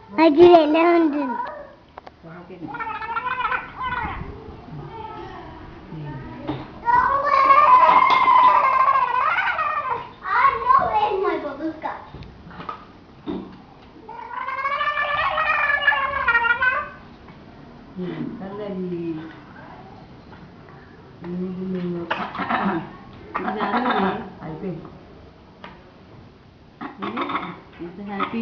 అది ఎలా ఉంటుంది? హ్యాపీ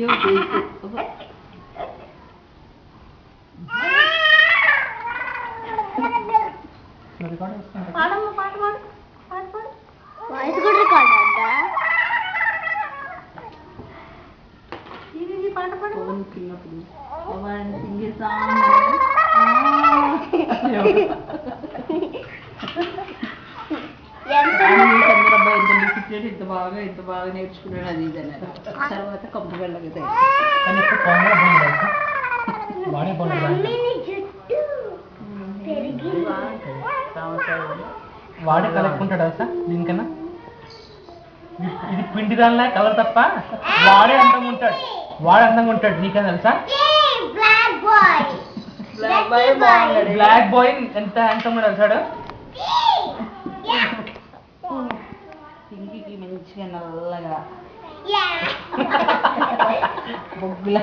వాయిస్ కూడా రికార్డ్ అవుతుందా? పాట పాడు చిన్నప్పుడు సింగే సాంగ్ చంద్రబాబు ఎంత బాగా నేర్చుకున్నాడు అది ఇది అన్నారు. తర్వాత కంప వెళ్ళగదే వాడే కలుపుకుంటాడా సార్ దీనికన్నా? ఇది పిండి దానిలా కలర్ తప్ప వాడే అందంగా ఉంటాడు. నీకన్నా తెలుసా? బ్లాక్ బాయ్ ఎంత హ్యాండ్సమ్ కలిసాడు. పింకికి మంచిగా నల్లగా బొగ్గుల